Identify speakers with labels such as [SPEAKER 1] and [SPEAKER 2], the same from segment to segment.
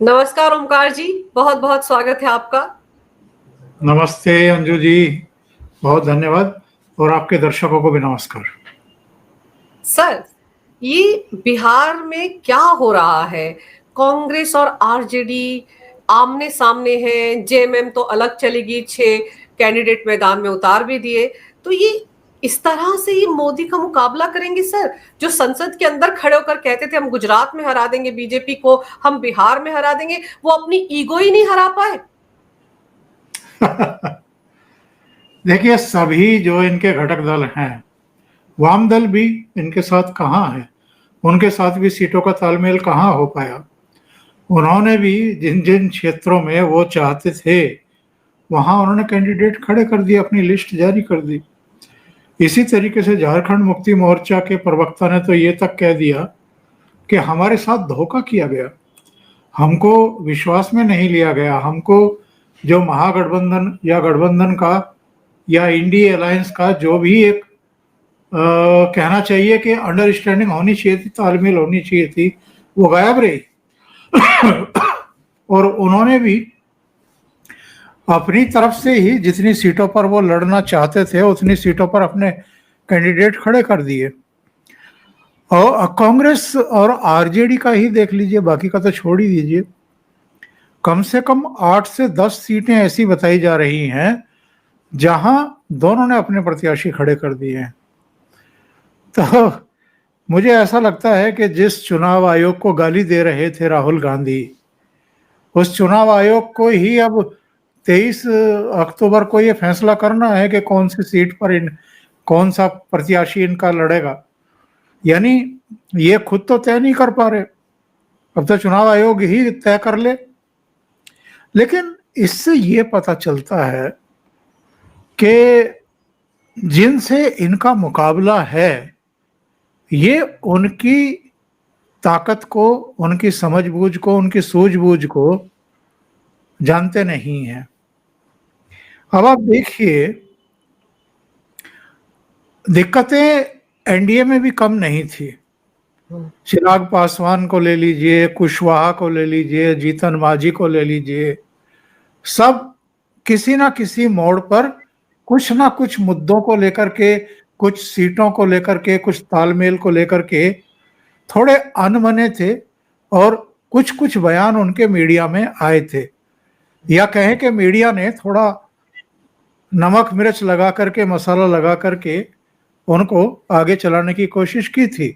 [SPEAKER 1] नमस्कार ओमकार जी, बहुत बहुत स्वागत है आपका।
[SPEAKER 2] नमस्ते अंजू जी, बहुत धन्यवाद और आपके दर्शकों को भी नमस्कार।
[SPEAKER 1] सर, ये बिहार में क्या हो रहा है? कांग्रेस और आरजेडी आमने सामने हैं। जेएमएम तो अलग चलेगी, 6 कैंडिडेट मैदान में उतार भी दिए। तो ये इस तरह से ये मोदी का मुकाबला करेंगे सर? जो संसद के अंदर खड़े होकर कहते थे हम गुजरात में हरा देंगे बीजेपी को, हम बिहार में हरा देंगे, वो अपनी ईगो ही नहीं हरा पाए।
[SPEAKER 2] देखिए, सभी जो इनके घटक दल हैं, वाम दल भी इनके साथ कहाँ है, उनके साथ भी सीटों का तालमेल कहाँ हो पाया। उन्होंने भी जिन जिन क्षेत्रों में वो चाहते थे वहां उन्होंने कैंडिडेट खड़े कर दिए, अपनी लिस्ट जारी कर दी। इसी तरीके से झारखंड मुक्ति मोर्चा के प्रवक्ता ने तो ये तक कह दिया कि हमारे साथ धोखा किया गया, हमको विश्वास में नहीं लिया गया, हमको जो महागठबंधन या गठबंधन का या इंडी अलायंस का जो भी एक कहना चाहिए कि अंडरस्टैंडिंग होनी चाहिए थी, तालमेल होनी चाहिए थी, वो गायब रही। और उन्होंने भी अपनी तरफ से ही जितनी सीटों पर वो लड़ना चाहते थे उतनी सीटों पर अपने कैंडिडेट खड़े कर दिए। और कांग्रेस और आरजेडी का ही देख लीजिए, बाकी का तो छोड़ ही दीजिए। कम से कम 8 से 10 सीटें ऐसी बताई जा रही हैं जहां दोनों ने अपने प्रत्याशी खड़े कर दिए हैं। तो मुझे ऐसा लगता है कि जिस चुनाव आयोग को गाली दे रहे थे राहुल गांधी, उस चुनाव आयोग को ही अब 23 अक्टूबर को ये फैसला करना है कि कौन सी सीट पर कौन सा प्रत्याशी इनका लड़ेगा। यानी ये खुद तो तय नहीं कर पा रहे, अब तो चुनाव आयोग ही तय कर ले। लेकिन इससे ये पता चलता है कि जिनसे इनका मुकाबला है ये उनकी ताकत को, उनकी समझबूझ को, उनकी सूझबूझ को जानते नहीं हैं। अब आप देखिए, दिक्कतें एनडीए में भी कम नहीं थी। चिराग पासवान को ले लीजिए, कुशवाहा को ले लीजिए, जीतन मांझी को ले लीजिए, सब किसी ना किसी मोड़ पर कुछ ना कुछ मुद्दों को लेकर के, कुछ सीटों को लेकर के, कुछ तालमेल को लेकर के थोड़े अनमने थे और कुछ कुछ बयान उनके मीडिया में आए थे, या कहें कि मीडिया ने थोड़ा नमक मिर्च लगा करके, मसाला लगा करके उनको आगे चलाने की कोशिश की थी।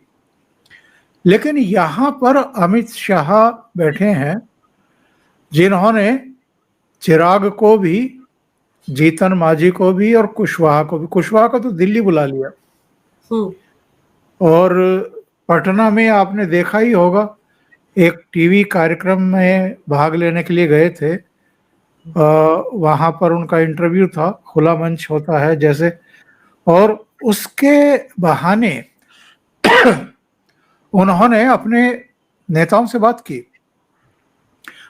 [SPEAKER 2] लेकिन यहां पर अमित शाह बैठे हैं जिन्होंने चिराग को भी, जीतन मांझी को भी और कुशवाहा को भी, कुशवाहा को तो दिल्ली बुला लिया। और पटना में आपने देखा ही होगा, एक टीवी कार्यक्रम में भाग लेने के लिए गए थे, वहां पर उनका इंटरव्यू था, खुला मंच होता है जैसे, और उसके बहाने उन्होंने अपने नेताओं से बात की।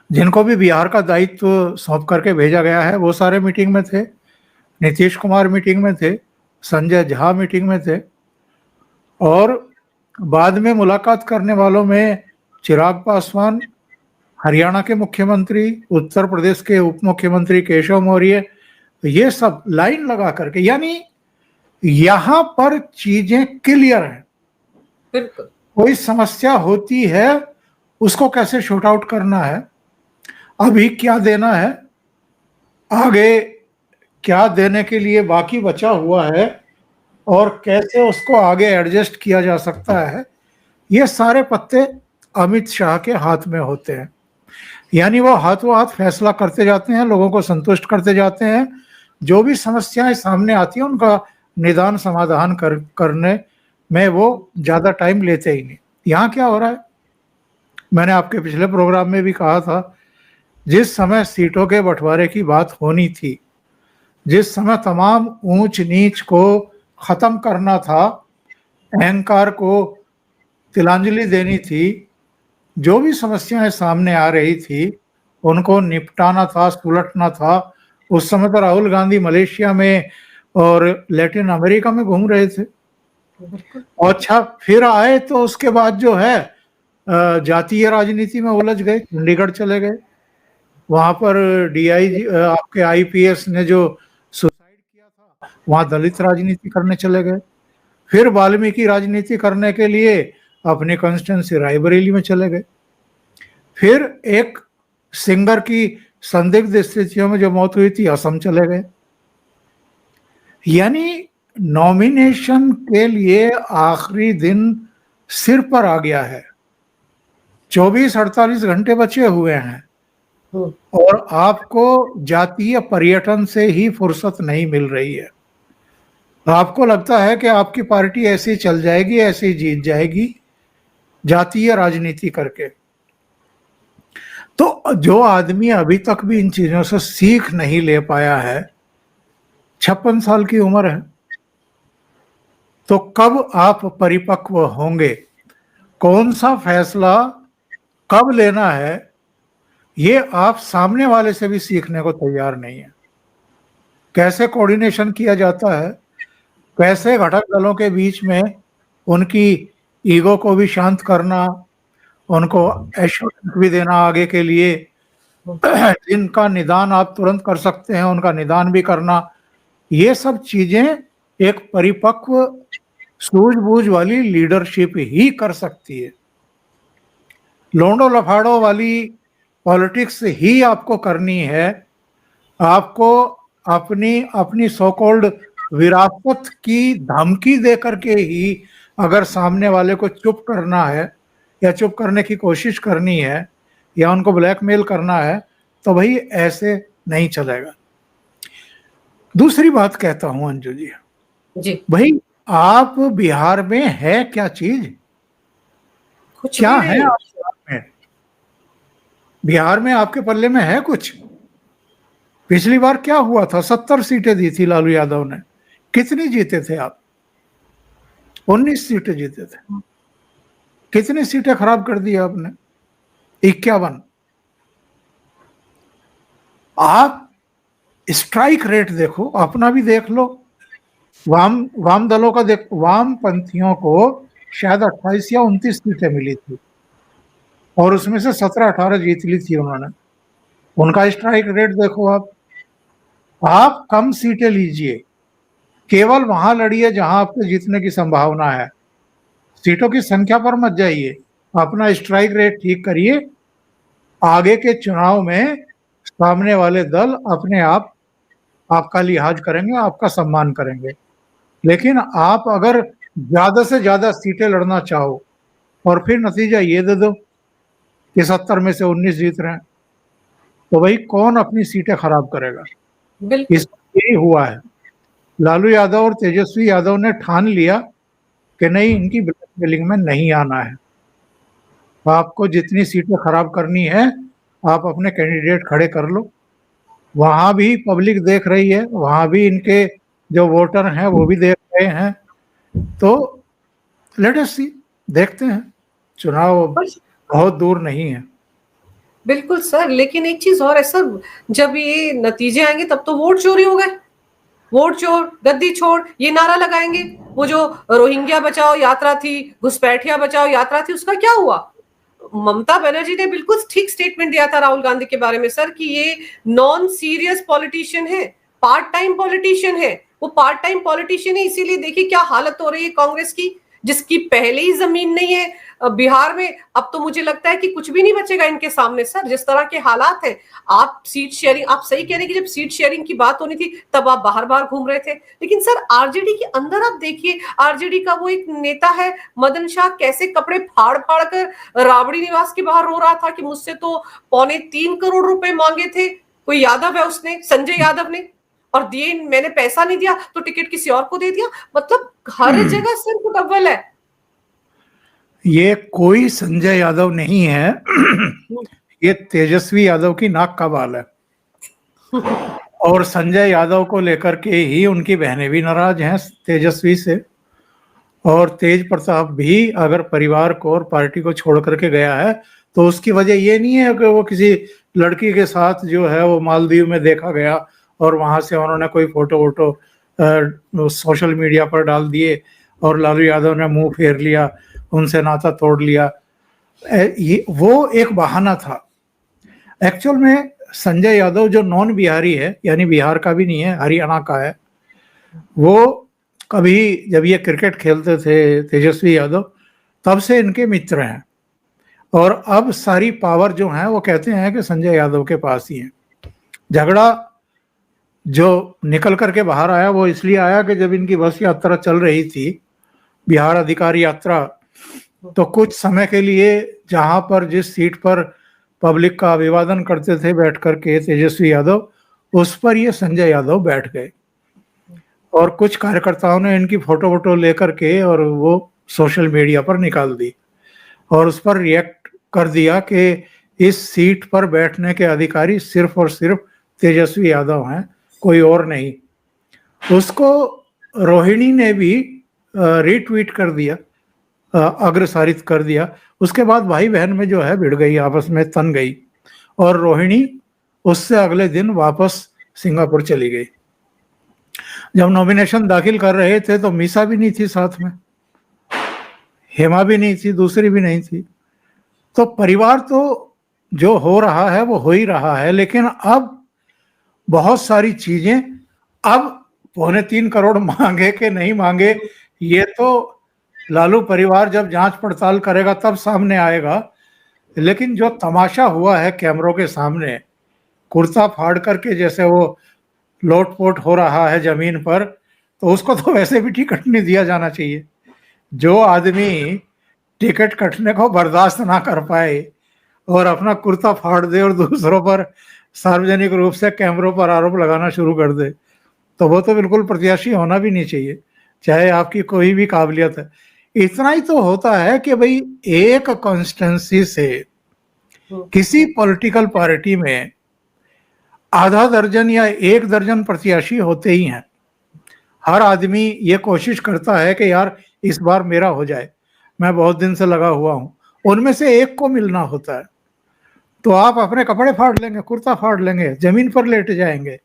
[SPEAKER 2] जिनको भी बिहार का दायित्व सौंप करके भेजा गया है वो सारे मीटिंग में थे, नीतीश कुमार मीटिंग में थे, संजय झा मीटिंग में थे, और बाद में मुलाकात करने वालों में चिराग पासवान, हरियाणा के मुख्यमंत्री, उत्तर प्रदेश के उप मुख्यमंत्री केशव मौर्य, ये सब लाइन लगा करके, यानी यहां पर चीजें क्लियर हैं।
[SPEAKER 1] बिल्कुल।
[SPEAKER 2] कोई समस्या होती है उसको कैसे शॉर्ट आउट करना है, अभी क्या देना है, आगे क्या देने के लिए बाकी बचा हुआ है, और कैसे उसको आगे एडजस्ट किया जा सकता है, ये सारे पत्ते अमित शाह के हाथ में होते हैं। यानी वो हाथों हाथ फैसला करते जाते हैं, लोगों को संतुष्ट करते जाते हैं, जो भी समस्याएं सामने आती हैं उनका निदान समाधान करने में वो ज़्यादा टाइम लेते ही नहीं। यहाँ क्या हो रहा है, मैंने आपके पिछले प्रोग्राम में भी कहा था, जिस समय सीटों के बंटवारे की बात होनी थी, जिस समय तमाम ऊंच नीच को खत्म करना था, अहंकार को तिलांजलि देनी थी, जो भी समस्याएं सामने आ रही थी उनको निपटाना था, सुलटना था, उस समय तो राहुल गांधी मलेशिया में और लैटिन अमेरिका में घूम रहे थे। और अच्छा, फिर आए तो उसके बाद जो है जातीय राजनीति में उलझ गए, चंडीगढ़ चले गए। वहां पर डीआईजी आपके आईपीएस ने जो सुसाइड किया था, वहां दलित राजनीति करने चले गए। फिर वाल्मीकि राजनीति करने के लिए अपनी कॉन्स्टिट्यूंसी रायबरेली में चले गए। फिर एक सिंगर की संदिग्ध स्थितियों में जो मौत हुई थी, असम चले गए। यानी नॉमिनेशन के लिए आखिरी दिन सिर पर आ गया है, 24-48 घंटे बचे हुए हैं और आपको जातीय पर्यटन से ही फुर्सत नहीं मिल रही है। आपको लगता है कि आपकी पार्टी ऐसी चल जाएगी, ऐसी जीत जाएगी जातीय राजनीति करके। तो जो आदमी अभी तक भी इन चीजों से सीख नहीं ले पाया है, 56 साल की उम्र है, तो कब आप परिपक्व होंगे? कौन सा फैसला कब लेना है, ये आप सामने वाले से भी सीखने को तैयार नहीं है। कैसे कोऑर्डिनेशन किया जाता है, कैसे घटक दलों के बीच में उनकी ईगो को भी शांत करना, उनको एश्योरेंस भी देना आगे के लिए, जिनका निदान आप तुरंत कर सकते हैं उनका निदान भी करना, ये सब चीजें एक परिपक्व सूझबूझ वाली लीडरशिप ही कर सकती है। लोंडो लफाड़ो वाली पॉलिटिक्स ही आपको करनी है। आपको अपनी सो कॉल्ड विरासत की धमकी दे करके ही अगर सामने वाले को चुप करना है या चुप करने की कोशिश करनी है या उनको ब्लैकमेल करना है, तो भाई ऐसे नहीं चलेगा। दूसरी बात कहता हूं अंजू जी, भाई आप बिहार में है क्या चीज?
[SPEAKER 1] कुछ
[SPEAKER 2] क्या
[SPEAKER 1] भी
[SPEAKER 2] है
[SPEAKER 1] नहीं।
[SPEAKER 2] आपके हाथ में? बिहार में आपके पल्ले में है कुछ? पिछली बार क्या हुआ था? 70 सीटें दी थी लालू यादव ने। कितनी जीते थे आप? 19 सीटें जीते थे। कितनी सीटें खराब कर दी आपने? 51। आप स्ट्राइक रेट देखो, अपना भी देख लो, वाम दलों का देख, वामपंथियों को शायद 28 या 29 सीटें मिली थी और उसमें से 17-18 जीत ली थी उन्होंने। उनका स्ट्राइक रेट देखो आप कम सीटें लीजिए, केवल वहां लड़िए जहां आपके जीतने की संभावना है। सीटों की संख्या पर मत जाइए, अपना स्ट्राइक रेट ठीक करिए। आगे के चुनाव में सामने वाले दल अपने आप आपका लिहाज करेंगे, आपका सम्मान करेंगे। लेकिन आप अगर ज्यादा से ज्यादा सीटें लड़ना चाहो और फिर नतीजा ये दे दो कि 70 में से 19 जीत रहे हैं, तो भाई कौन अपनी सीटें खराब करेगा?
[SPEAKER 1] बिल्कुल
[SPEAKER 2] यही हुआ है। लालू यादव और तेजस्वी यादव ने ठान लिया कि नहीं, इनकी ब्लैकमेलिंग में नहीं आना है। आपको जितनी सीटें खराब करनी है आप अपने कैंडिडेट खड़े कर लो। वहां भी पब्लिक देख रही है, वहां भी इनके जो वोटर हैं वो भी देख रहे हैं। तो लेट अस सी, देखते हैं। चुनाव बहुत दूर नहीं है।
[SPEAKER 1] बिल्कुल सर, लेकिन एक चीज और है सर, जब ये नतीजे आएंगे तब तो वोट चोरी हो गए। वोट चोर, गद्दी छोड़, ये नारा लगाएंगे। वो जो रोहिंग्या बचाओ यात्रा थी, घुसपैठिया बचाओ यात्रा थी, उसका क्या हुआ? ममता बनर्जी ने बिल्कुल ठीक स्टेटमेंट दिया था राहुल गांधी के बारे में सर कि ये नॉन सीरियस पॉलिटिशियन है, पार्ट टाइम पॉलिटिशियन है। वो पार्ट टाइम पॉलिटिशियन है, इसीलिए देखिए क्या हालत हो रही है कांग्रेस की, जिसकी पहले ही जमीन नहीं है बिहार में। अब तो मुझे लगता है कि कुछ भी नहीं बचेगा इनके सामने सर, जिस तरह के हालात है। आप सीट शेयरिंग, आप सही कह रहे हैं कि जब सीट शेयरिंग की बात होनी थी तब आप बाहर बाहर घूम रहे थे, लेकिन सर आरजेडी के अंदर आप देखिए, आरजेडी का वो एक नेता है मदन शाह, कैसे कपड़े फाड़ फाड़ कर राबड़ी निवास के बाहर रो रहा था कि मुझसे तो 3.25 करोड़ रुपए मांगे थे। कोई यादव है, उसने, संजय यादव ने, और दिए, मैंने पैसा नहीं दिया तो टिकट किसी और को दे दिया। मतलब हर जगह सिर्फ अव्वल है।
[SPEAKER 2] ये कोई संजय यादव नहीं है, ये तेजस्वी यादव की नाक का बाल है। और संजय यादव को लेकर के ही उनकी बहनें भी नाराज हैं तेजस्वी से। और तेज प्रताप भी अगर परिवार को और पार्टी को छोड़ करके गया है तो उसकी वजह ये नहीं है कि वो किसी लड़की के साथ जो है वो मालदीव में देखा गया और वहां से उन्होंने कोई फोटो वोटो सोशल मीडिया पर डाल दिए और लालू यादव ने मुंह फेर लिया, उनसे नाता तोड़ लिया। ये वो एक बहाना था। एक्चुअल में संजय यादव जो नॉन बिहारी है, यानी बिहार का भी नहीं है, हरियाणा का है, वो कभी जब ये क्रिकेट खेलते थे तेजस्वी यादव, तब से इनके मित्र हैं, और अब सारी पावर जो है वो कहते हैं कि संजय यादव के पास ही है। झगड़ा जो निकल करके बाहर आया वो इसलिए आया कि जब इनकी बस यात्रा चल रही थी, बिहार अधिकारी यात्रा, तो कुछ समय के लिए जहां पर जिस सीट पर पब्लिक का अभिवादन करते थे बैठ करके तेजस्वी यादव, उस पर ये संजय यादव बैठ गए, और कुछ कार्यकर्ताओं ने इनकी फोटो वोटो लेकर के और वो सोशल मीडिया पर निकाल दी, और उस पर रिएक्ट कर दिया कि इस सीट पर बैठने के अधिकारी सिर्फ और सिर्फ तेजस्वी यादव हैं, कोई और नहीं। उसको रोहिणी ने भी रीट्वीट कर दिया, अग्रसारित कर दिया। उसके बाद भाई बहन में जो है भिड़ गई, आपस में तन गई, और रोहिणी उससे अगले दिन वापस सिंगापुर चली गई। जब नॉमिनेशन दाखिल कर रहे थे तो मीसा भी नहीं थी साथ में, हेमा भी नहीं थी, दूसरी भी नहीं थी। तो परिवार तो जो हो रहा है वो हो ही रहा है, लेकिन अब बहुत सारी चीजें, अब 2.25 करोड़ मांगे कि नहीं मांगे, ये तो लालू परिवार जब जांच पड़ताल करेगा तब सामने आएगा। लेकिन जो तमाशा हुआ है कैमरों के सामने, कुर्ता फाड़ करके जैसे वो लोटपोट हो रहा है जमीन पर, तो उसको तो वैसे भी टिकट नहीं दिया जाना चाहिए। जो आदमी टिकट कटने को बर्दाश्त ना कर पाए और अपना कुर्ता फाड़ दे और दूसरों पर सार्वजनिक रूप से कैमरों पर आरोप लगाना शुरू कर दे, तो वो तो बिल्कुल प्रत्याशी होना भी नहीं चाहिए, चाहे आपकी कोई भी काबिलियत है। इतना ही तो होता है कि भाई एक कॉन्स्टिट्यूंसी से किसी पॉलिटिकल पार्टी में आधा दर्जन या 1 दर्जन प्रत्याशी होते ही हैं। हर आदमी ये कोशिश करता है कि यार इस बार मेरा हो जाए, मैं बहुत दिन से लगा हुआ हूं, उनमें से एक को मिलना होता है। तो आप अपने कपड़े फाड़ लेंगे, कुर्ता फाड़ लेंगे, जमीन पर लेट जाएंगे,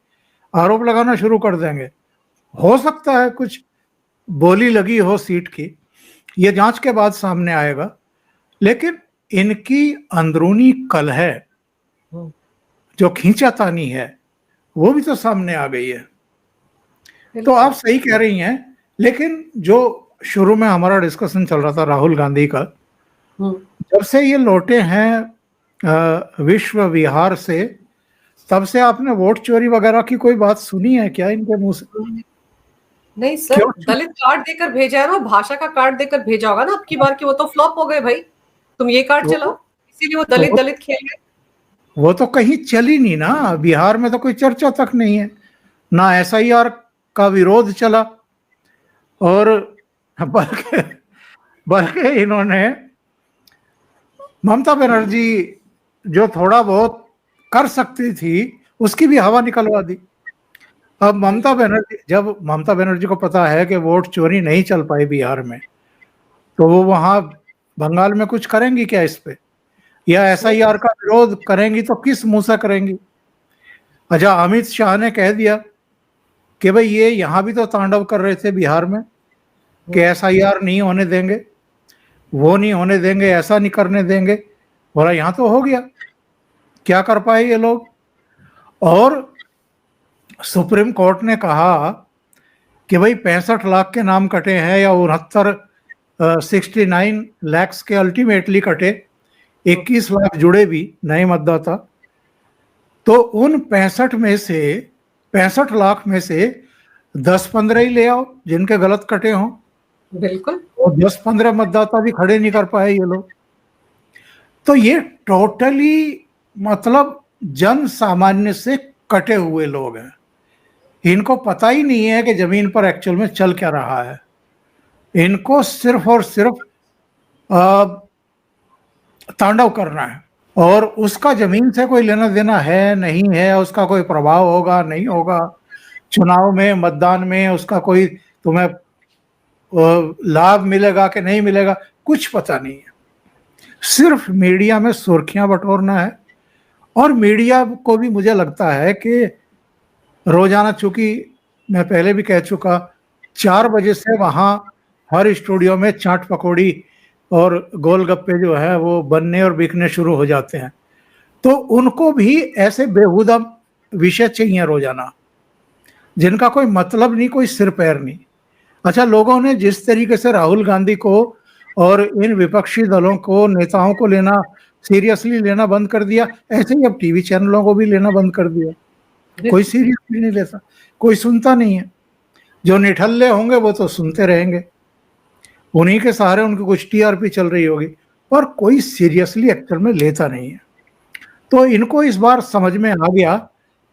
[SPEAKER 2] आरोप लगाना शुरू कर देंगे। हो सकता है कुछ बोली लगी हो सीट की, ये जांच के बाद सामने आएगा, लेकिन इनकी अंदरूनी कलह जो खींचातानी है वो भी तो सामने आ गई है। तो आप सही कह रही हैं, लेकिन जो शुरू में हमारा डिस्कशन चल रहा था राहुल गांधी का, जब से ये लौटे हैं विश्व विहार से, तब से आपने वोट चोरी वगैरह की कोई बात सुनी है क्या इनके मुंह से?
[SPEAKER 1] नहीं सर, दलित कार्ड देकर भेजा है ना, भाषा का कार्ड देकर भेजा होगा ना अब की बार की, वो तो फ्लॉप हो गए भाई, तुम ये कार्ड चलाओ, इसीलिए वो दलित दलित खेल गए।
[SPEAKER 2] वो तो कहीं चली नहीं ना, बिहार में तो कोई चर्चा तक नहीं है ना, SIR का विरोध चला, और बल्कि इन्होंने ममता बनर्जी जो थोड़ा बहुत कर सकती थी उसकी भी हवा निकलवा दी। अब जब ममता बनर्जी को पता है कि वोट चोरी नहीं चल पाई बिहार में, तो वो वहां बंगाल में कुछ करेंगी क्या इस पे, या SIR का विरोध करेंगी तो किस मुंह से करेंगी? अच्छा, अमित शाह ने कह दिया कि भाई ये यहां भी तो तांडव कर रहे थे बिहार में कि SIR नहीं होने देंगे, वो नहीं होने देंगे, ऐसा नहीं करने देंगे, बोला यहां तो हो गया। क्या कर पाए ये लोग? और सुप्रीम कोर्ट ने कहा कि भाई 65 लाख के नाम कटे हैं या 69 लैक्स के अल्टीमेटली कटे, 21 लाख जुड़े भी नए मतदाता, तो उन 65 लाख में से 10-15 ही ले आओ जिनके गलत कटे हों।
[SPEAKER 1] बिल्कुल।
[SPEAKER 2] और 10-15 मतदाता भी खड़े नहीं कर पाए ये लोग। तो ये टोटली मतलब जन सामान्य से कटे हुए लोग हैं, इनको पता ही नहीं है कि जमीन पर एक्चुअल में चल क्या रहा है। इनको सिर्फ और सिर्फ तांडव करना है, और उसका जमीन से कोई लेना देना है नहीं है, उसका कोई प्रभाव होगा नहीं होगा, चुनाव में मतदान में उसका कोई तुम्हें लाभ मिलेगा कि नहीं मिलेगा, कुछ पता नहीं है। सिर्फ मीडिया में सुर्खियां बटोरना है, और मीडिया को भी मुझे लगता है कि रोजाना, चूंकि मैं पहले भी कह चुका, 4 बजे से वहां हर स्टूडियो में चाट पकौड़ी और गोलगप्पे जो है वो बनने और बिकने शुरू हो जाते हैं। तो उनको भी ऐसे बेहुदा विषय चाहिए रोजाना, जिनका कोई मतलब नहीं, कोई सिर पैर नहीं। अच्छा, लोगों ने जिस तरीके से राहुल गांधी को और इन विपक्षी दलों को, नेताओं को लेना सीरियसली लेना बंद कर दिया, ऐसे ही अब टीवी चैनलों को भी लेना बंद कर दिया। कोई
[SPEAKER 1] बिल्कुल।
[SPEAKER 2] सीरियसली नहीं लेता, कोई सुनता नहीं है। जो निठल्ले होंगे वो तो सुनते रहेंगे, उन्हीं के सहारे उनकी कुछ टीआरपी चल रही होगी, पर कोई सीरियसली एक्चुअल में लेता नहीं है। तो इनको इस बार समझ में आ गया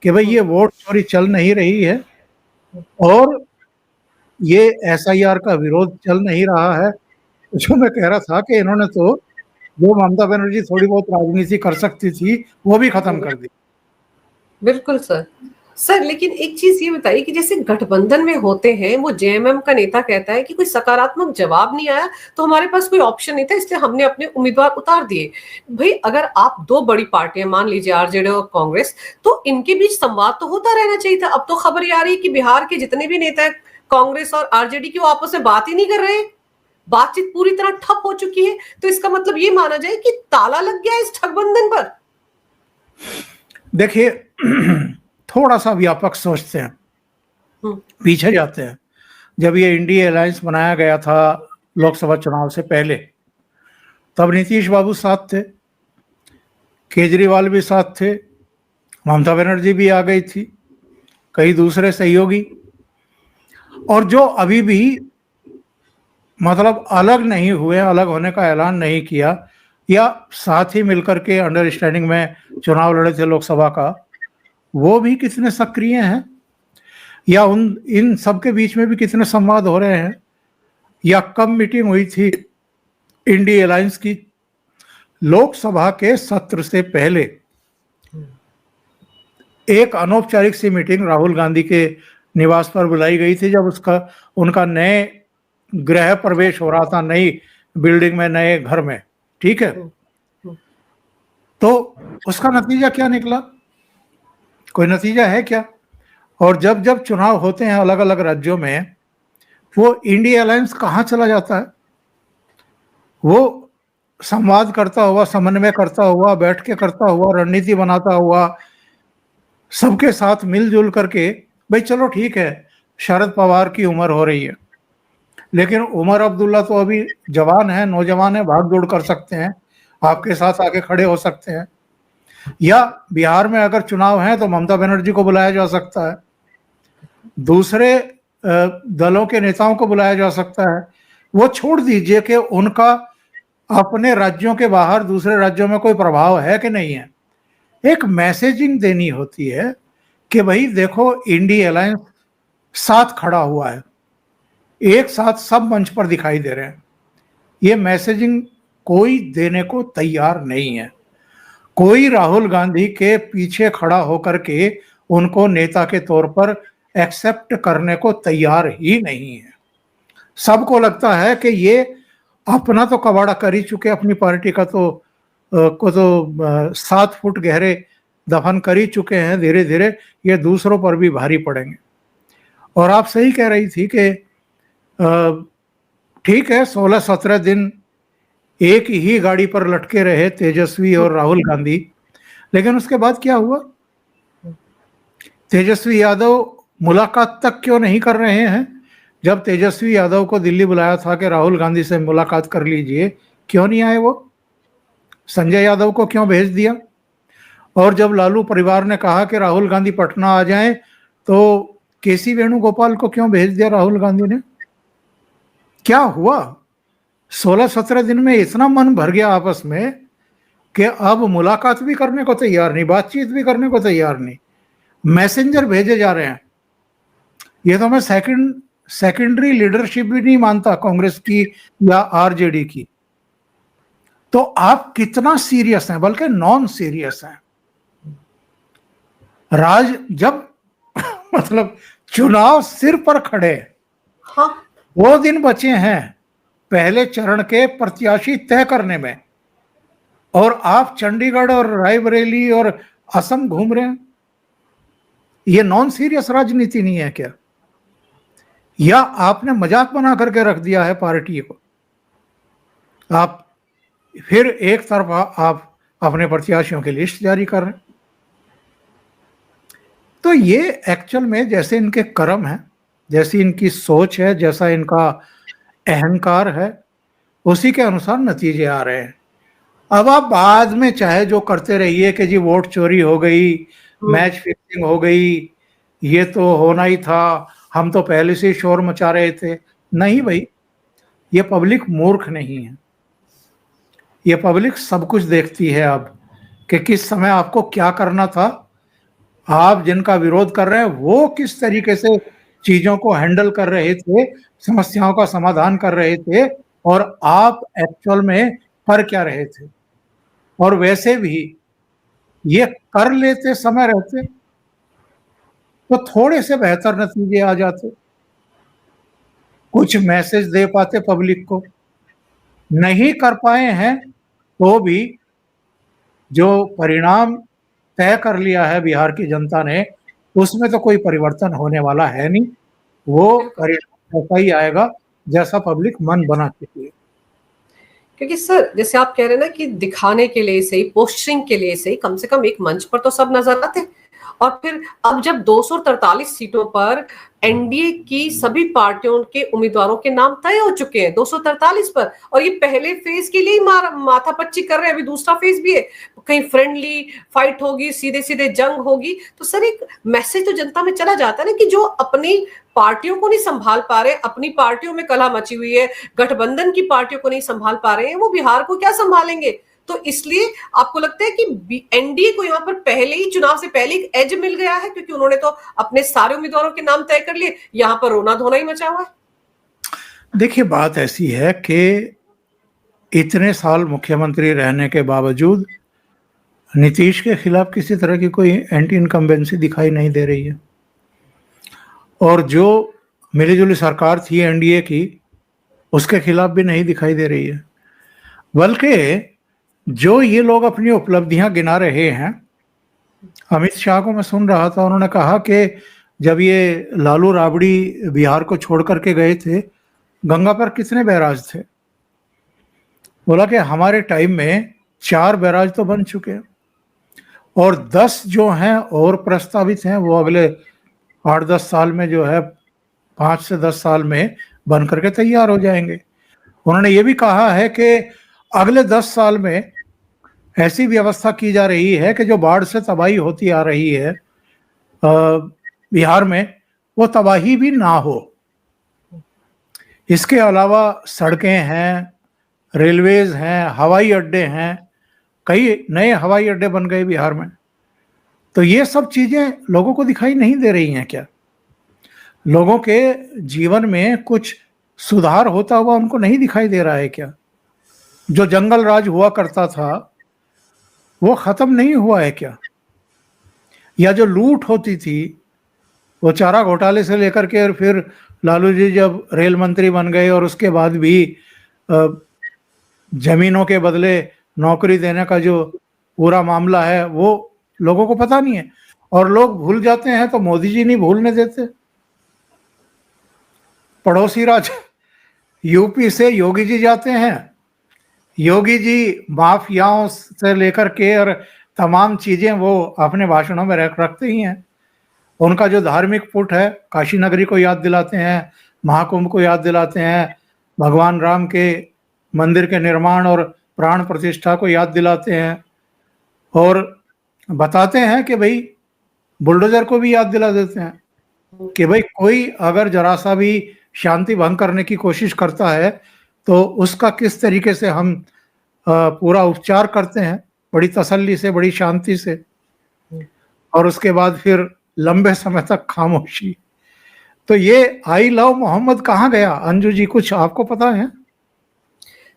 [SPEAKER 2] कि भाई ये वोट चोरी चल नहीं रही है और ये एसआईआर का विरोध चल नहीं रहा है। जो मैं कह रहा था कि इन्होंने तो जो ममता बनर्जी थोड़ी बहुत राजनीति कर सकती थी वो भी खत्म कर दी।
[SPEAKER 1] बिल्कुल सर। सर लेकिन एक चीज ये बताइए कि जैसे गठबंधन में होते हैं, वो जेएमएम का नेता कहता है कि कोई सकारात्मक जवाब नहीं आया तो हमारे पास कोई ऑप्शन नहीं था, इसलिए हमने अपने उम्मीदवार उतार दिए। भाई अगर आप दो बड़ी पार्टियां मान लीजिए आरजेडी और कांग्रेस, तो इनके बीच संवाद तो होता रहना चाहिए था। अब तो खबर ये आ रही है कि बिहार के जितने भी नेता है कांग्रेस और आरजेडी की, वो आपस में बात ही नहीं कर रहे, बातचीत पूरी तरह ठप हो चुकी है। तो इसका मतलब ये माना जाए कि ताला लग गया इस गठबंधन पर।
[SPEAKER 2] देखिए, थोड़ा सा व्यापक सोचते हैं, पीछे जाते हैं। जब ये इंडिया अलायंस बनाया गया था लोकसभा चुनाव से पहले, तब नीतीश बाबू साथ थे, केजरीवाल भी साथ थे, ममता बनर्जी भी आ गई थी, कई दूसरे सहयोगी, और जो अभी भी मतलब अलग नहीं हुए, अलग होने का ऐलान नहीं किया या साथ ही मिलकर के अंडरस्टैंडिंग में चुनाव लड़े थे लोकसभा का, वो भी कितने सक्रिय हैं, या उन इन सबके बीच में भी कितने संवाद हो रहे हैं, या कब मीटिंग हुई थी इंडिया अलायंस की। लोकसभा के सत्र से पहले एक अनौपचारिक सी मीटिंग राहुल गांधी के निवास पर बुलाई गई थी, जब उनका नए गृह प्रवेश हो रहा था, नई बिल्डिंग में, नए घर में, ठीक है। तो उसका नतीजा क्या निकला? कोई नतीजा है क्या? और जब जब चुनाव होते हैं अलग अलग राज्यों में, वो इंडिया अलायंस कहाँ चला जाता है? वो संवाद करता हुआ, समन्वय करता हुआ, बैठ के करता हुआ, रणनीति बनाता हुआ, सबके साथ मिलजुल करके, भाई चलो ठीक है, शरद पवार की उम्र हो रही है, लेकिन उमर अब्दुल्ला तो अभी जवान है, नौजवान है, भाग दौड़ कर सकते हैं, आपके साथ आके खड़े हो सकते हैं। या बिहार में अगर चुनाव है तो ममता बनर्जी को बुलाया जा सकता है, दूसरे दलों के नेताओं को बुलाया जा सकता है। वो छोड़ दीजिए कि उनका अपने राज्यों के बाहर दूसरे राज्यों में कोई प्रभाव है कि नहीं है। एक मैसेजिंग देनी होती है कि भाई देखो, इंडिया अलायंस साथ खड़ा हुआ है, एक साथ सब मंच पर दिखाई दे रहे हैं। ये मैसेजिंग कोई देने को तैयार नहीं है। कोई राहुल गांधी के पीछे खड़ा होकर के उनको नेता के तौर पर एक्सेप्ट करने को तैयार ही नहीं है। सबको लगता है कि ये अपना तो कबाड़ा कर ही चुके, अपनी पार्टी का तो 7 फुट गहरे दफन कर ही चुके हैं, धीरे धीरे ये दूसरों पर भी भारी पड़ेंगे। और आप सही कह रही थी कि ठीक है, 16-17 दिन एक ही गाड़ी पर लटके रहे तेजस्वी और राहुल गांधी, लेकिन उसके बाद क्या हुआ? तेजस्वी यादव मुलाकात तक क्यों नहीं कर रहे हैं? जब तेजस्वी यादव को दिल्ली बुलाया था कि राहुल गांधी से मुलाकात कर लीजिए, क्यों नहीं आए वो? संजय यादव को क्यों भेज दिया? और जब लालू परिवार ने कहा कि राहुल गांधी पटना आ जाएं, तो केसी वेणुगोपाल को क्यों भेज दिया राहुल गांधी ने? क्या हुआ? 16-17 दिन में इतना मन भर गया आपस में कि अब मुलाकात भी करने को तैयार नहीं, बातचीत भी करने को तैयार नहीं, मैसेंजर भेजे जा रहे हैं। ये तो मैं सेकेंडरी लीडरशिप भी नहीं मानता कांग्रेस की या आरजेडी की। तो आप कितना सीरियस हैं, बल्कि नॉन सीरियस हैं। राज जब मतलब चुनाव सिर पर खड़े,
[SPEAKER 1] हाँ
[SPEAKER 2] 2 दिन बचे हैं पहले चरण के प्रत्याशी तय करने में, और आप चंडीगढ़ और रायबरेली और असम घूम रहे हैं। ये नॉन सीरियस राजनीति नहीं है क्या? या आपने मजाक बना करके रख दिया है पार्टी को? आप फिर एक तरफा आप अपने प्रत्याशियों की लिस्ट जारी कर रहे हैं। तो ये एक्चुअल में जैसे इनके कर्म है, जैसी इनकी सोच है, जैसा इनका अहंकार है, उसी के अनुसार नतीजे आ रहे हैं। अब आप बाद में चाहे जो करते रहिए कि जी वोट चोरी हो गई, मैच फिक्सिंग हो गई, ये तो होना ही था, हम तो पहले से ही शोर मचा रहे थे। नहीं भाई, ये पब्लिक मूर्ख नहीं है, ये पब्लिक सब कुछ देखती है अब कि किस समय आपको क्या करना था, आप जिनका विरोध कर रहे हैं वो किस तरीके से चीजों को हैंडल कर रहे थे, समस्याओं का समाधान कर रहे थे, और आप एक्चुअल में कर क्या रहे थे। और वैसे भी ये कर लेते समय रहते तो थोड़े से बेहतर नतीजे आ जाते, कुछ मैसेज दे पाते पब्लिक को। नहीं कर पाए हैं तो भी जो परिणाम तय कर लिया है बिहार की जनता ने, उसमें तो कोई परिवर्तन होने वाला है नहीं। वो
[SPEAKER 1] बिल्कुल।
[SPEAKER 2] परिणाम ऐसा ही आएगा जैसा पब्लिक मन बना चुकी है।
[SPEAKER 1] क्योंकि सर जैसे आप कह रहे हैं ना कि दिखाने के लिए सही, पोस्टरिंग के लिए सही, कम से कम एक मंच पर तो सब नजर आते। और फिर अब जब 243 सीटों पर एनडीए की सभी पार्टियों के उम्मीदवारों के नाम तय हो चुके हैं 243 पर, और ये पहले फेज के लिए माथापच्ची कर रहे हैं, अभी दूसरा फेज भी है, कहीं फ्रेंडली फाइट होगी, सीधे सीधे जंग होगी। तो सर एक मैसेज तो जनता में चला जाता है ना कि जो अपनी पार्टियों को नहीं संभाल पा रहे, अपनी पार्टियों में कलह मची हुई है, गठबंधन की पार्टियों को नहीं संभाल पा रहे हैं, वो बिहार को क्या संभालेंगे। तो इसलिए आपको लगता है कि एनडीए को यहां पर पहले ही, चुनाव से पहले एक एज मिल गया है, क्योंकि उन्होंने तो अपने सारे उम्मीदवारों के नाम तय कर लिए, यहां पर रोना धोना ही मचा हुआ है।
[SPEAKER 2] देखिए बात ऐसी है कि इतने साल मुख्यमंत्री रहने के बावजूद नीतीश के खिलाफ किसी तरह की कोई एंटी इनकम्बेंसी दिखाई नहीं दे रही है, और जो मिलीजुली सरकार थी एनडीए की, उसके खिलाफ भी नहीं दिखाई दे रही है। बल्कि जो ये लोग अपनी उपलब्धियां गिना रहे हैं, अमित शाह को मैं सुन रहा था, उन्होंने कहा कि जब ये लालू राबड़ी बिहार को छोड़ करके गए थे, गंगा पर कितने बैराज थे। बोला कि हमारे टाइम में 4 बैराज तो बन चुके हैं, और 10 जो हैं और प्रस्तावित हैं, वो अगले 8-10 साल में जो है, 5 से 10 साल में बन करके तैयार हो जाएंगे। उन्होंने ये भी कहा है कि अगले 10 साल में ऐसी व्यवस्था की जा रही है कि जो बाढ़ से तबाही होती आ रही है बिहार में, वो तबाही भी ना हो। इसके अलावा सड़कें हैं, रेलवेज हैं, हवाई अड्डे हैं, कई नए हवाई अड्डे बन गए बिहार में। तो ये सब चीजें लोगों को दिखाई नहीं दे रही हैं क्या? लोगों के जीवन में कुछ सुधार होता हुआ उनको नहीं दिखाई दे रहा है क्या? जो जंगल राज हुआ करता था वो खत्म नहीं हुआ है क्या? या जो लूट होती थी, वो चारा घोटाले से लेकर के, और फिर लालू जी जब रेल मंत्री बन गए और उसके बाद भी जमीनों के बदले नौकरी देने का जो पूरा मामला है, वो लोगों को पता नहीं है। और लोग भूल जाते हैं तो मोदी जी नहीं भूलने देते। पड़ोसी राज्य यूपी से योगी जी जाते हैं, योगी जी माफियाओं से लेकर के और तमाम चीजें वो अपने भाषणों में रखते ही हैं। उनका जो धार्मिक पुट है, काशी नगरी को याद दिलाते हैं, महाकुंभ को याद दिलाते हैं, भगवान राम के मंदिर के निर्माण और प्राण प्रतिष्ठा को याद दिलाते हैं, और बताते हैं कि भाई बुलडोजर को भी याद दिला देते हैं कि भाई कोई अगर जरा सा भी शांति भंग करने की कोशिश करता है तो उसका किस तरीके से हम पूरा उपचार करते हैं, बड़ी तसल्ली से, बड़ी शांति से, और उसके बाद फिर लंबे समय तक खामोशी। तो ये आई लव मोहम्मद कहाँ गया? अंजू जी, कुछ आपको पता है?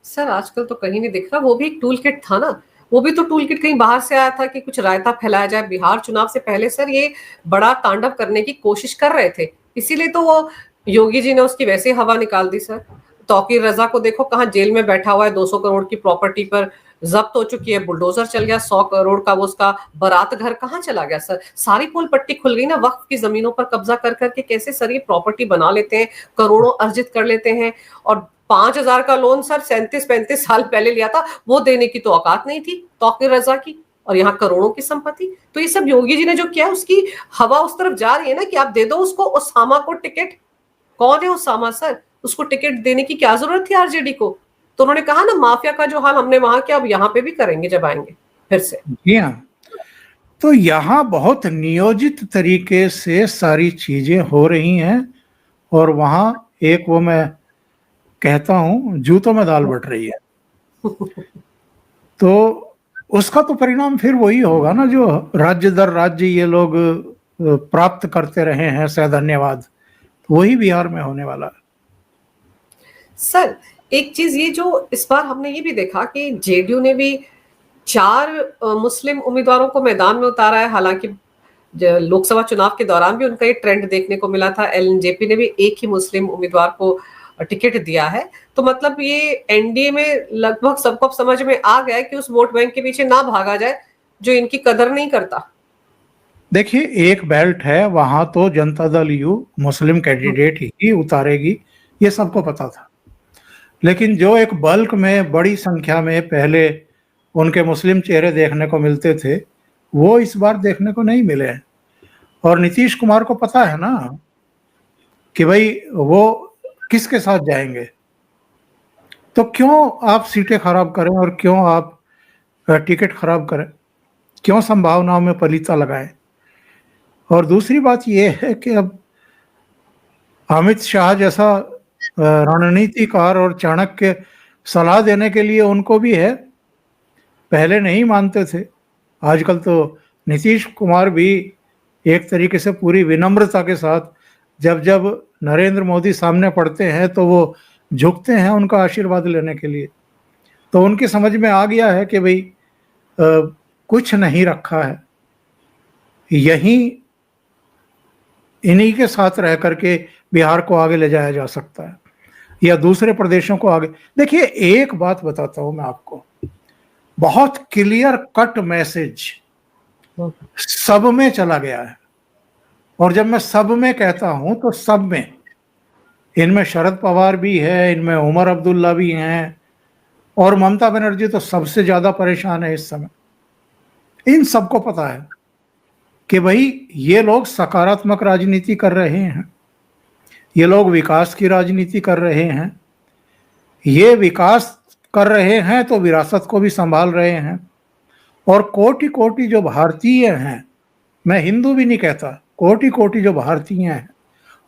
[SPEAKER 1] सर आजकल तो कहीं नहीं दिख रहा। वो भी एक टूल किट था ना, वो भी तो टूल किट कहीं बाहर से आया था कि कुछ रायता फैलाया जाए। बिहार चुनाव से पहले सर ये बड़ा तांडव करने की कोशिश कर रहे थे, इसीलिए तो वो योगी जी ने उसकी वैसे ही हवा निकाल दी। सर तौकीर रजा को देखो, कहाँ जेल में बैठा हुआ है, 200 करोड़ की प्रॉपर्टी पर जब्त हो चुकी है, बुलडोजर चल गया, 100 करोड़ का वो उसका बारात घर कहाँ चला गया। सर सारी पोल पट्टी खुल गई ना, वक्फ की जमीनों पर कब्जा कर करके कैसे सर ये प्रॉपर्टी बना लेते हैं, करोड़ों अर्जित कर लेते हैं। और 5,000 का लोन सर 37-35 साल पहले लिया था, वो देने की तो औकात नहीं थी तौकीर रजा की, और यहाँ करोड़ों की संपत्ति। तो ये सब योगी जी ने जो किया, उसकी हवा उस तरफ जा रही है ना कि आप दे दो उसको ओसामा को टिकट। कौन है ओसामा सर? उसको टिकट देने की क्या जरूरत थी आरजेडी को? तो उन्होंने कहा ना, माफिया का जो हाल हमने वहां किया अब यहाँ पे भी करेंगे जब आएंगे फिर से।
[SPEAKER 2] जी हाँ, तो यहाँ बहुत नियोजित तरीके से सारी चीजें हो रही हैं, और वहां एक वो मैं कहता हूं जूतों में दाल बट रही है। तो उसका तो परिणाम फिर वही होगा ना जो राज्य दर राज्य ये लोग प्राप्त करते रहे हैं सधन्यवाद, तो वही बिहार में होने वाला है।
[SPEAKER 1] सर एक चीज ये जो इस बार हमने ये भी देखा कि जेडीयू ने भी 4 मुस्लिम उम्मीदवारों को मैदान में उतारा है। हालांकि लोकसभा चुनाव के दौरान भी उनका ये ट्रेंड देखने को मिला था, एलजेपी ने भी एक ही मुस्लिम उम्मीदवार को टिकट दिया है। तो मतलब ये एनडीए में लगभग सबको समझ में आ गया है कि उस वोट बैंक के पीछे ना भागा जाए जो इनकी कदर नहीं करता।
[SPEAKER 2] देखिए, एक बेल्ट है वहां तो Janata Dal you Muslim candidate ही उतारेगी, ये सबको पता था। लेकिन जो एक बल्क में बड़ी संख्या में पहले उनके मुस्लिम चेहरे देखने को मिलते थे, वो इस बार देखने को नहीं मिले हैं। और नीतीश कुमार को पता है ना कि भाई वो किसके साथ जाएंगे, तो क्यों आप सीटें खराब करें और क्यों आप टिकट खराब करें, क्यों संभावनाओं में पलीता लगाएं। और दूसरी बात यह है कि अब अमित शाह जैसा रणनीतिकार और चाणक्य सलाह देने के लिए उनको भी है। पहले नहीं मानते थे, आजकल तो नीतीश कुमार भी एक तरीके से पूरी विनम्रता के साथ जब जब नरेंद्र मोदी सामने पड़ते हैं तो वो झुकते हैं उनका आशीर्वाद लेने के लिए। तो उनकी समझ में आ गया है कि भाई कुछ नहीं रखा है, यहीं इन्हीं के साथ रह करके बिहार को आगे ले जाया जा सकता है या दूसरे प्रदेशों को आगे। देखिए, एक बात बताता हूं मैं आपको, बहुत क्लियर कट मैसेज सब में चला गया है। और जब मैं सब में कहता हूं तो सब में, इनमें शरद पवार भी है, इनमें उमर अब्दुल्ला भी हैं, और ममता बनर्जी तो सबसे ज्यादा परेशान है इस समय। इन सबको पता है कि भाई ये लोग सकारात्मक राजनीति कर रहे हैं, ये लोग विकास की राजनीति कर रहे हैं, ये विकास कर रहे हैं तो विरासत को भी संभाल रहे हैं। और कोटि कोटि जो भारतीय हैं, मैं हिंदू भी नहीं कहता, कोटि कोटि जो भारतीय हैं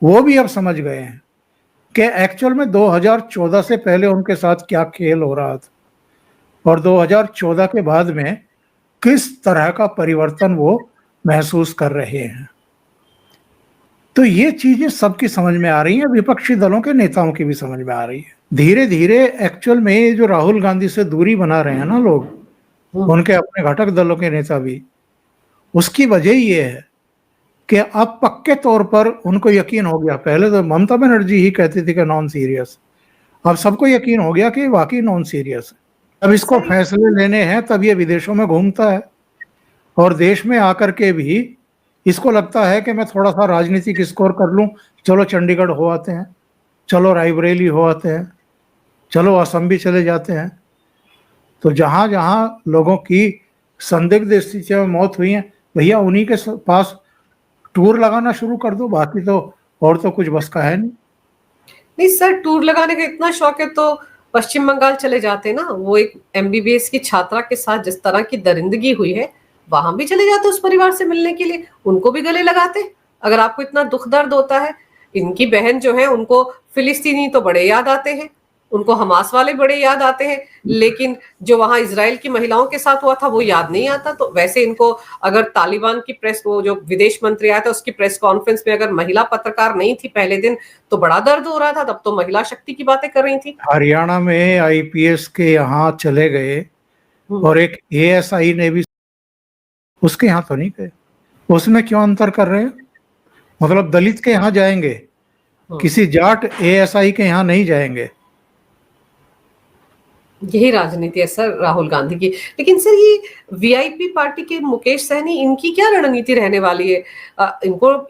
[SPEAKER 2] वो भी अब समझ गए हैं कि एक्चुअल में 2014 से पहले उनके साथ क्या खेल हो रहा था और 2014 के बाद में किस तरह का परिवर्तन वो महसूस कर रहे हैं। तो ये चीजें सबकी समझ में आ रही हैं, विपक्षी दलों के नेताओं की भी समझ में आ रही है। धीरे धीरे एक्चुअल में जो राहुल गांधी से दूरी बना रहे हैं ना लोग, उनके अपने घटक दलों के नेता भी, उसकी वजह ये है कि अब पक्के तौर पर उनको यकीन हो गया। पहले तो ममता बनर्जी ही कहती थी कि नॉन सीरियस, अब सबको यकीन हो गया कि वाकई नॉन सीरियस है। अब इसको फैसले लेने हैं तब ये विदेशों में घूमता है, और देश में आकर के भी इसको लगता है कि मैं थोड़ा सा राजनीतिक स्कोर कर लूं, चलो चंडीगढ़ हो आते हैं, चलो रायबरेली हो आते हैं, चलो असम भी चले जाते हैं। तो जहां जहां लोगों की संदिग्ध स्थितियों में मौत हुई है, भैया उन्हीं के पास टूर लगाना शुरू कर दो, बाकी तो और तो कुछ बस का है नहीं।
[SPEAKER 1] नहीं सर, टूर लगाने का इतना शौक है तो पश्चिम बंगाल चले जाते ना। वो एक एमबीबीएस की छात्रा के साथ जिस तरह की दरिंदगी हुई है, वहां भी चले जाते उस परिवार से मिलने के लिए, उनको भी गले लगाते। अगर आपको इतना दुख दर्द होता है, इनकी बहन जो है उनको फिलिस्तीनी तो बड़े याद आते हैं, उनको हमास वाले बड़े याद आते हैं, लेकिन जो वहां इजराइल की महिलाओं के साथ हुआ था वो याद नहीं आता। तो वैसे इनको अगर तालिबान की प्रेस, वो जो विदेश मंत्री आया था उसकी प्रेस कॉन्फ्रेंस में अगर महिला पत्रकार नहीं थी पहले दिन तो बड़ा दर्द हो रहा था, तब तो महिला शक्ति की बातें कर रही थी।
[SPEAKER 2] हरियाणा में आईपीएस के यहाँ चले गए और एक एएसआई ने भी उसके यहाँ तो नहीं गए। उसमें क्यों अंतर कर रहे हैं? मतलब दलित के यहाँ जाएंगे, किसी जाट एएसआई के यहाँ नहीं जाएंगे।
[SPEAKER 1] यही राजनीति है सर राहुल गांधी की। लेकिन सर ये वीआईपी पार्टी के मुकेश सहनी, इनकी क्या रणनीति रहने वाली है?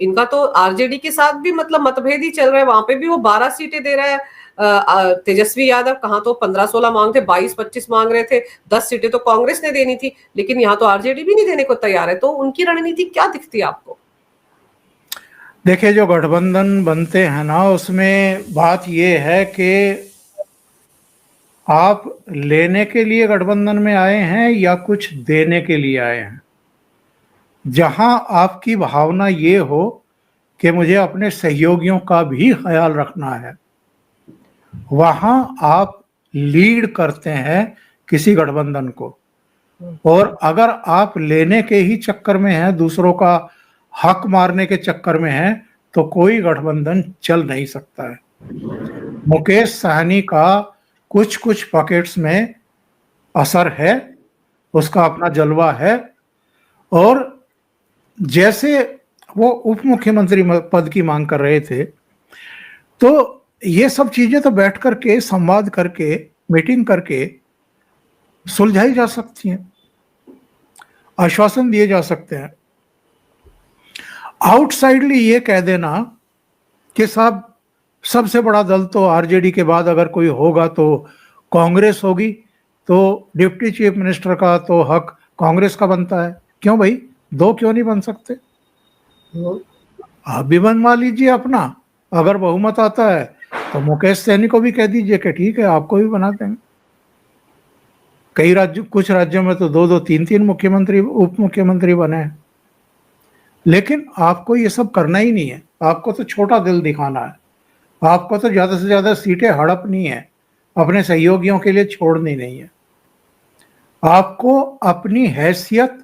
[SPEAKER 1] इनका तो आरजेडी के साथ भी मतलब मतभेद ही चल रहा है, वहां पे भी वो 12 सीटें दे रहा है तेजस्वी यादव कहाँ तो 15-16 मांग थे, 22-25 मांग रहे थे, 10 सीटें तो कांग्रेस ने देनी थी, लेकिन यहाँ तो आरजेडी भी नहीं देने को तैयार है। तो उनकी रणनीति क्या दिखती है आपको?
[SPEAKER 2] देखिए, जो गठबंधन बनते हैं ना, उसमें बात ये है कि आप लेने के लिए गठबंधन में आए हैं या कुछ देने के लिए आए हैं। जहां आपकी भावना ये हो कि मुझे अपने सहयोगियों का भी ख्याल रखना है, वहां आप लीड करते हैं किसी गठबंधन को। और अगर आप लेने के ही चक्कर में हैं, दूसरों का हक मारने के चक्कर में हैं, तो कोई गठबंधन चल नहीं सकता है। मुकेश सहनी का कुछ कुछ पॉकेट्स में असर है, उसका अपना जलवा है, और जैसे वो उप मुख्यमंत्री पद की मांग कर रहे थे, तो ये सब चीजें तो बैठ करके संवाद करके मीटिंग करके सुलझाई जा सकती हैं, आश्वासन दिए जा सकते हैं। आउटसाइडली ये कह देना कि साहब सबसे बड़ा दल तो आरजेडी के बाद अगर कोई होगा तो कांग्रेस होगी, तो डिप्टी चीफ मिनिस्टर का तो हक कांग्रेस का बनता है। क्यों भाई, दो क्यों नहीं बन सकते? आप भी बनवा लीजिए अपना। अगर बहुमत आता है तो मुकेश सहनी को भी कह दीजिए कि ठीक है, आपको भी बना देंगे। कई राज्य, कुछ राज्यों में तो दो दो तीन तीन मुख्यमंत्री उप मुख्यमंत्री बने हैं। लेकिन आपको ये सब करना ही नहीं है। आपको तो छोटा दिल दिखाना है, आपको तो ज्यादा से ज्यादा सीटें हड़पनी है, अपने सहयोगियों के लिए छोड़नी नहीं है। आपको अपनी हैसियत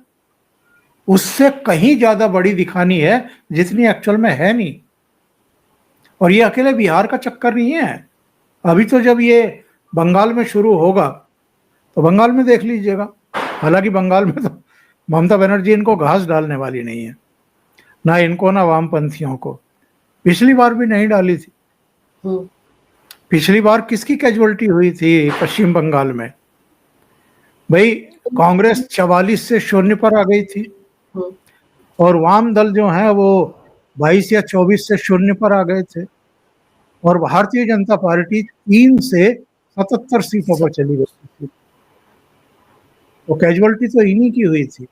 [SPEAKER 2] उससे कहीं ज्यादा बड़ी दिखानी है जितनी एक्चुअल में है नहीं। और ये अकेले बिहार का चक्कर नहीं है। अभी तो जब ये बंगाल में शुरू होगा तो बंगाल में देख लीजिएगा। हालांकि बंगाल में तो ममता बनर्जी इनको घास डालने वाली नहीं है, ना इनको ना वामपंथियों को। पिछली बार भी नहीं डाली थी। पिछली बार किसकी कैजुअलिटी हुई थी पश्चिम बंगाल में? भाई, कांग्रेस 44 से 0 पर आ गई थी, और वाम दल जो है वो 22 या 24 से 0 पर आ गए थे, और भारतीय जनता पार्टी 3 से 77 सीटों पर चली गई थी। तो कैजुअलिटी तो इन्हीं की हुई थी।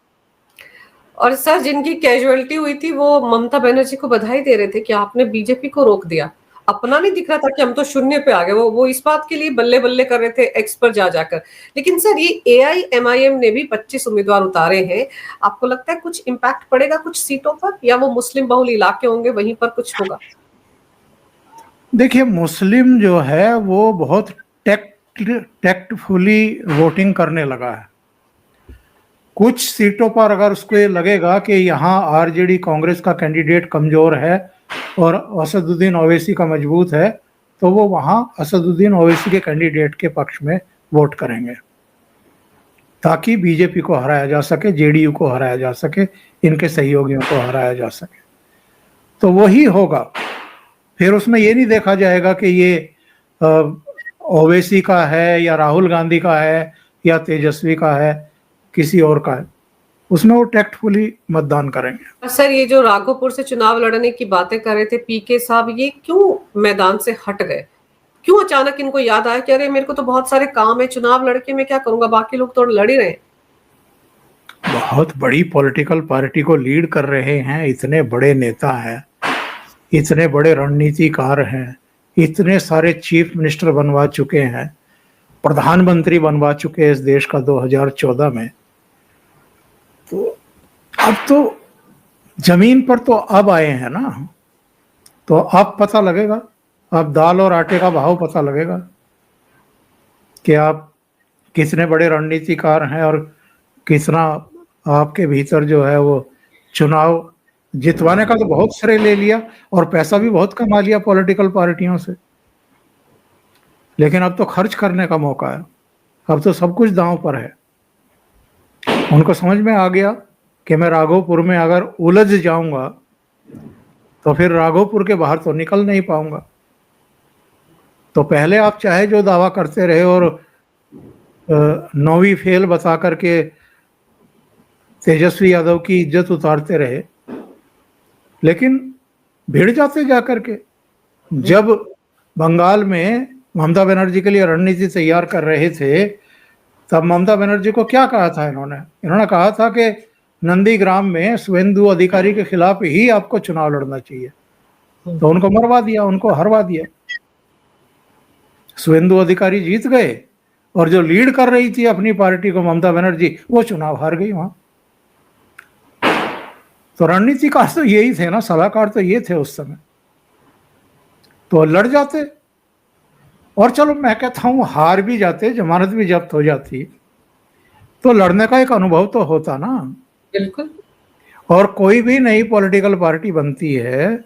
[SPEAKER 1] और सर, जिनकी कैजुअलिटी हुई थी वो ममता बनर्जी को बधाई दे रहे थे कि आपने बीजेपी को रोक दिया। अपना नहीं दिख रहा था कि हम तो 0 पे आ गए। वो इस बात के लिए बल्ले बल्ले कर रहे थे एक्स पर जा जाकर। लेकिन सर, ये एआईएमआईएम ने भी 25 उम्मीदवार उतारे हैं। आपको लगता है कुछ इम्पैक्ट पड़ेगा कुछ सीटों पर, या वो मुस्लिम बहुल इलाके होंगे वहीं पर कुछ होगा?
[SPEAKER 2] देखिए, मुस्लिम जो है वो बहुत टैक्टफुली वोटिंग करने लगा है। कुछ सीटों पर अगर उसको ये लगेगा कि यहाँ आरजेडी कांग्रेस का कैंडिडेट कमजोर है और असदुद्दीन ओवैसी का मजबूत है, तो वो वहाँ असदुद्दीन ओवैसी के कैंडिडेट के पक्ष में वोट करेंगे, ताकि बीजेपी को हराया जा सके, जेडीयू को हराया जा सके, इनके सहयोगियों को हराया जा सके। तो वही होगा। फिर उसमें ये नहीं देखा जाएगा कि ये ओवैसी का है या राहुल गांधी का है या तेजस्वी का है, किसी और का है। उसमें वो टैक्टफुली मतदान करेंगे।
[SPEAKER 1] सर, ये जो राघोपुर से चुनाव लड़ने की बातें कर रहे थे पीके साहब, ये क्यों मैदान से हट गए? क्यों अचानक इनको याद आया कि अरे मेरे को तो बहुत सारे काम है, चुनाव लड़के मैं क्या करूंगा, बाकी लोग तो लड़ ही रहे हैं।
[SPEAKER 2] बहुत बड़ी पॉलिटिकल पार्टी को लीड कर रहे हैं, इतने बड़े नेता हैं, इतने बड़े रणनीतिकार हैं, इतने सारे चीफ मिनिस्टर बनवा चुके हैं, प्रधानमंत्री बनवा चुके हैं इस देश का 2014 में। तो अब तो जमीन पर तो अब आए हैं ना, तो अब पता लगेगा, अब दाल और आटे का भाव पता लगेगा कि आप कितने बड़े रणनीतिकार हैं और कितना आपके भीतर जो है वो चुनाव जितवाने का तो बहुत श्रेय ले लिया और पैसा भी बहुत कमा लिया पॉलिटिकल पार्टियों से। लेकिन अब तो खर्च करने का मौका है, अब तो सब कुछ दांव पर है। उनको समझ में आ गया कि मैं राघोपुर में अगर उलझ जाऊंगा तो फिर राघोपुर के बाहर तो निकल नहीं पाऊंगा। तो पहले आप चाहे जो दावा करते रहे और 9वीं फेल बता करके तेजस्वी यादव की इज्जत उतारते रहे, लेकिन भिड़ जाते जा करके। जब बंगाल में ममता बनर्जी के लिए रणनीति तैयार कर रहे थे, तब ममता बनर्जी को क्या कहा था इन्होंने कहा था कि नंदीग्राम में शुभेंदु अधिकारी के खिलाफ ही आपको चुनाव लड़ना चाहिए। तो उनको मरवा दिया, उनको हरवा दिया। शुभेंदु अधिकारी जीत गए और जो लीड कर रही थी अपनी पार्टी को ममता बनर्जी, वो चुनाव हार गई वहां। तो रणनीतिकार तो यही थे ना, सलाहकार तो ये थे उस समय, तो लड़ जाते। और चलो मैं कहता हूं हार भी जाते, जमानत भी जब्त हो जाती, तो लड़ने का एक अनुभव तो होता ना।
[SPEAKER 1] बिल्कुल।
[SPEAKER 2] और कोई भी नई पॉलिटिकल पार्टी बनती है,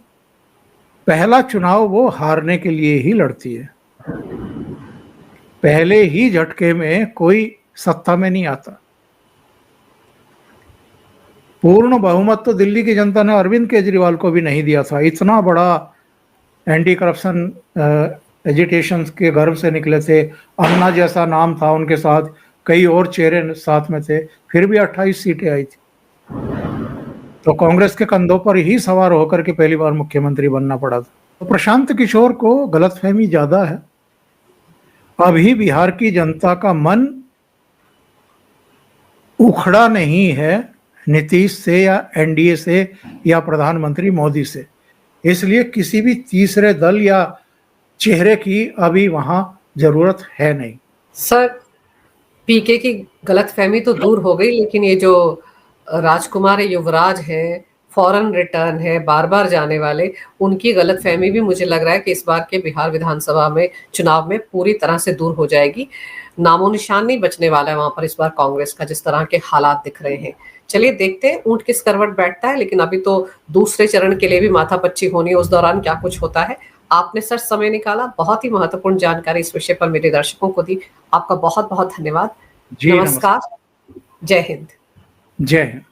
[SPEAKER 2] पहला चुनाव वो हारने के लिए ही लड़ती है। पहले ही झटके में कोई सत्ता में नहीं आता। पूर्ण बहुमत तो दिल्ली की जनता ने अरविंद केजरीवाल को भी नहीं दिया था। इतना बड़ा एंटी करप्शन एजिटेशन के गर्भ से निकले थे, अन्ना जैसा नाम था उनके साथ, कई और चेहरे साथ में थे, फिर भी 28 सीटें आई थी। तो कांग्रेस के कंधों पर ही सवार होकर के पहली बार मुख्यमंत्री बनना पड़ा था। तो प्रशांत किशोर को गलतफहमी ज्यादा है। अभी बिहार की जनता का मन उखड़ा नहीं है नीतीश से या एनडीए से या प्रधानमंत्री मोदी से, इसलिए किसी भी तीसरे दल या चेहरे की अभी वहां जरूरत है नहीं।
[SPEAKER 1] सर, पीके की गलतफहमी तो दूर हो गई, लेकिन ये जो राजकुमार युवराज है, फॉरेन रिटर्न है, बार बार जाने वाले, उनकी गलतफहमी भी मुझे लग रहा है कि इस बार के बिहार विधानसभा में चुनाव में पूरी तरह से दूर हो जाएगी। नामो निशान नहीं बचने वाला है वहां पर इस बार कांग्रेस का, जिस तरह के हालात दिख रहे हैं। चलिए देखते हैं ऊंट किस करवट बैठता है, लेकिन अभी तो दूसरे चरण के लिए भी माथापच्ची होनी है, उस दौरान क्या कुछ होता है। आपने सर समय निकाला, बहुत ही महत्वपूर्ण जानकारी इस विषय पर मेरे दर्शकों को दी। आपका बहुत बहुत धन्यवाद।
[SPEAKER 2] जी
[SPEAKER 1] नमस्कार। जय हिंद।
[SPEAKER 2] जय हिंद।